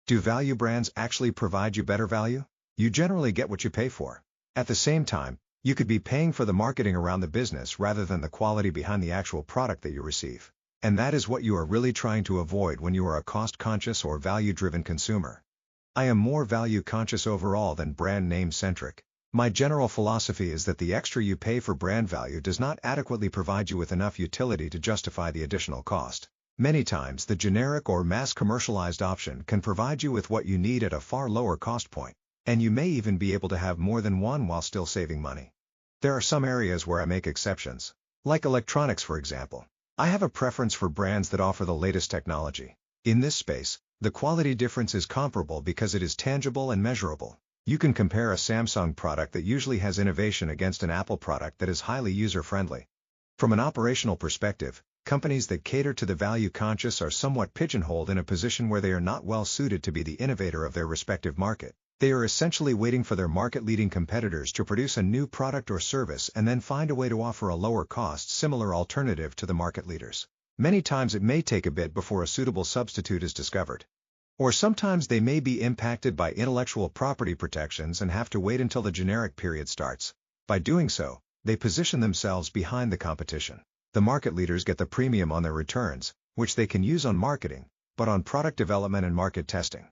Do value brands actually provide you better value? You generally get what you pay for. At the same time, you could be paying for the marketing around the business rather than the quality behind the actual product that you receive. And that is what you are really trying to avoid when you are a cost-conscious or value-driven consumer. I am more value-conscious overall than brand name-centric. My general philosophy is that the extra you pay for brand value does not adequately provide you with enough utility to justify the additional cost. Many times the generic or mass commercialized option can provide you with what you need at a far lower cost point, and you may even be able to have more than one while still saving money. There are some areas where I make exceptions. Like electronics, for example. I have a preference for brands that offer the latest technology. In this space, the quality difference is comparable because it is tangible and measurable. You can compare a Samsung product that usually has innovation against an Apple product that is highly user-friendly. From an operational perspective, companies that cater to the value-conscious are somewhat pigeonholed in a position where they are not well suited to be the innovator of their respective market. They are essentially waiting for their market-leading competitors to produce a new product or service and then find a way to offer a lower-cost, similar alternative to the market leaders. Many times it may take a bit before a suitable substitute is discovered. Or sometimes they may be impacted by intellectual property protections and have to wait until the generic period starts. By doing so, they position themselves behind the competition. The market leaders get the premium on their returns, which they can use on marketing, but on product development and market testing.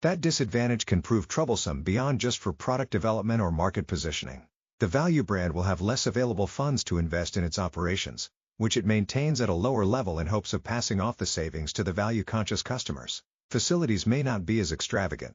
That disadvantage can prove troublesome beyond just for product development or market positioning. The value brand will have less available funds to invest in its operations, which it maintains at a lower level in hopes of passing off the savings to the value-conscious customers. Facilities may not be as extravagant.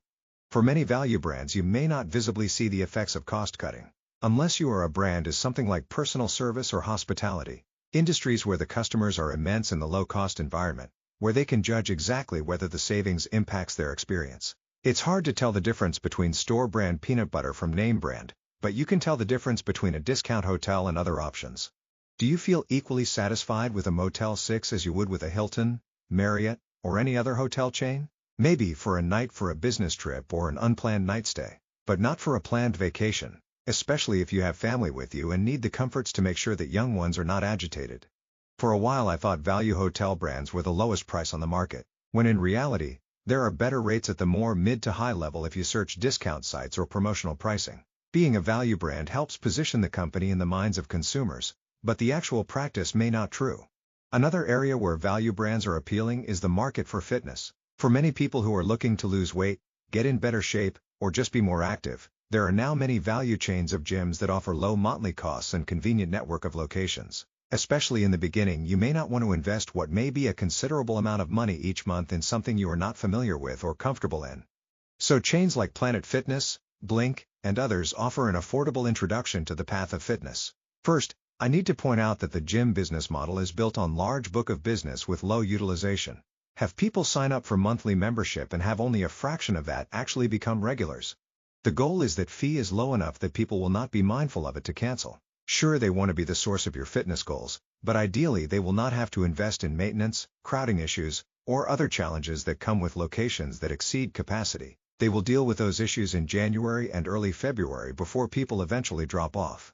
For many value brands, you may not visibly see the effects of cost-cutting, unless you are a brand as something like personal service or hospitality, industries where the customers are immense in the low-cost environment, where they can judge exactly whether the savings impacts their experience. It's hard to tell the difference between store brand peanut butter from name brand, but you can tell the difference between a discount hotel and other options. Do you feel equally satisfied with a Motel 6 as you would with a Hilton, Marriott, or any other hotel chain? Maybe for a night for a business trip or an unplanned night stay, but not for a planned vacation, especially if you have family with you and need the comforts to make sure that young ones are not agitated. For a while I thought value hotel brands were the lowest price on the market, when in reality, there are better rates at the more mid to high level if you search discount sites or promotional pricing. Being a value brand helps position the company in the minds of consumers, but the actual practice may not be true. Another area where value brands are appealing is the market for fitness. For many people who are looking to lose weight, get in better shape, or just be more active, there are now many value chains of gyms that offer low monthly costs and convenient network of locations. Especially in the beginning, you may not want to invest what may be a considerable amount of money each month in something you are not familiar with or comfortable in. So chains like Planet Fitness, Blink, and others offer an affordable introduction to the path of fitness. First, I need to point out that the gym business model is built on large book of business with low utilization. Have people sign up for monthly membership and have only a fraction of that actually become regulars? The goal is that fee is low enough that people will not be mindful of it to cancel. Sure, they want to be the source of your fitness goals, but ideally they will not have to invest in maintenance, crowding issues, or other challenges that come with locations that exceed capacity. They will deal with those issues in January and early February before people eventually drop off.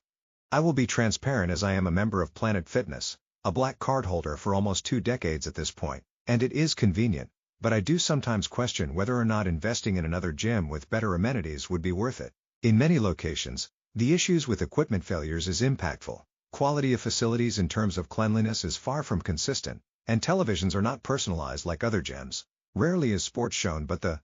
I will be transparent as I am a member of Planet Fitness, a black card holder for almost 2 decades at this point, and it is convenient, but I do sometimes question whether or not investing in another gym with better amenities would be worth it. In many locations, the issues with equipment failures is impactful. Quality of facilities in terms of cleanliness is far from consistent, and televisions are not personalized like other gyms. Rarely is sports shown, but the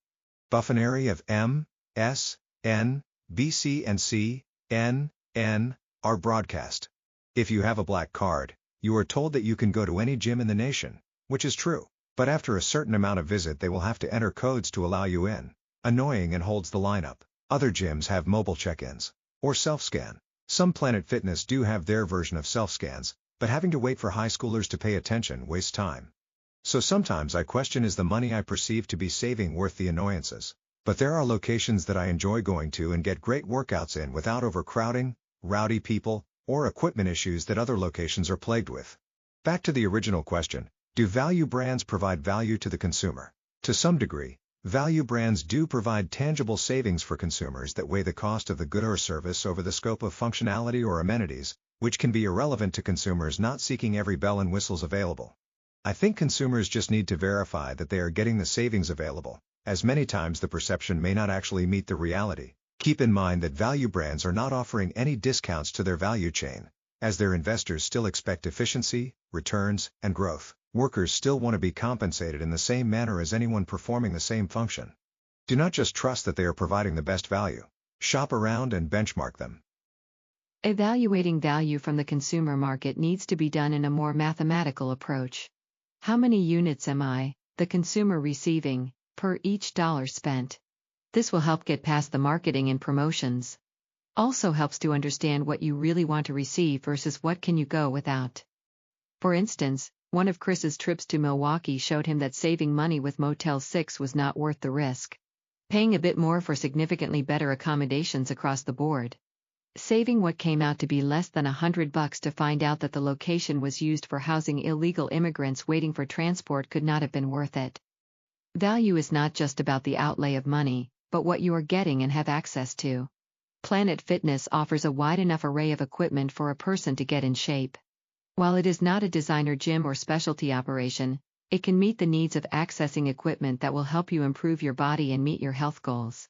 buffoonery of M, S, N, B, C, and C, N, N are broadcast. If you have a black card, you are told that you can go to any gym in the nation, which is true, but after a certain amount of visit they will have to enter codes to allow you in. Annoying and holds the lineup. Other gyms have mobile check-ins or self-scan. Some Planet Fitness do have their version of self-scans, but having to wait for high schoolers to pay attention wastes time. So sometimes I question, is the money I perceive to be saving worth the annoyances? But there are locations that I enjoy going to and get great workouts in without overcrowding, rowdy people, or equipment issues that other locations are plagued with. Back to the original question, do value brands provide value to the consumer? To some degree, value brands do provide tangible savings for consumers that weigh the cost of the good or service over the scope of functionality or amenities, which can be irrelevant to consumers not seeking every bell and whistles available. I think consumers just need to verify that they are getting the savings available, as many times the perception may not actually meet the reality. Keep in mind that value brands are not offering any discounts to their value chain, as their investors still expect efficiency, returns, and growth. Workers still want to be compensated in the same manner as anyone performing the same function. Do not just trust that they are providing the best value. Shop around and benchmark them. Evaluating value from the consumer market needs to be done in a more mathematical approach. How many units am I, the consumer, receiving per each dollar spent? This will help get past the marketing and promotions. Also helps to understand what you really want to receive versus what can you go without. For instance, one of Chris's trips to Milwaukee showed him that saving money with Motel 6 was not worth the risk. Paying a bit more for significantly better accommodations across the board. Saving what came out to be less than $100 to find out that the location was used for housing illegal immigrants waiting for transport could not have been worth it. Value is not just about the outlay of money, but what you are getting and have access to. Planet Fitness offers a wide enough array of equipment for a person to get in shape. While it is not a designer gym or specialty operation, it can meet the needs of accessing equipment that will help you improve your body and meet your health goals.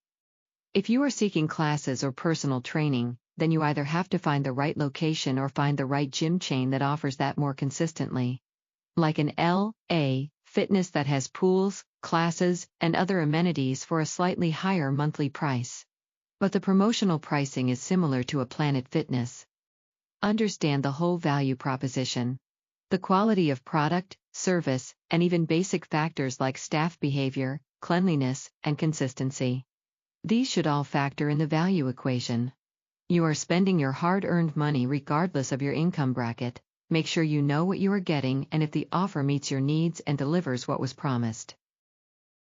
If you are seeking classes or personal training, then you either have to find the right location or find the right gym chain that offers that more consistently. Like an LA Fitness that has pools, classes, and other amenities for a slightly higher monthly price. But the promotional pricing is similar to a Planet Fitness. Understand the whole value proposition. The quality of product, service, and even basic factors like staff behavior, cleanliness, and consistency. These should all factor in the value equation. You are spending your hard-earned money regardless of your income bracket. Make sure you know what you are getting and if the offer meets your needs and delivers what was promised.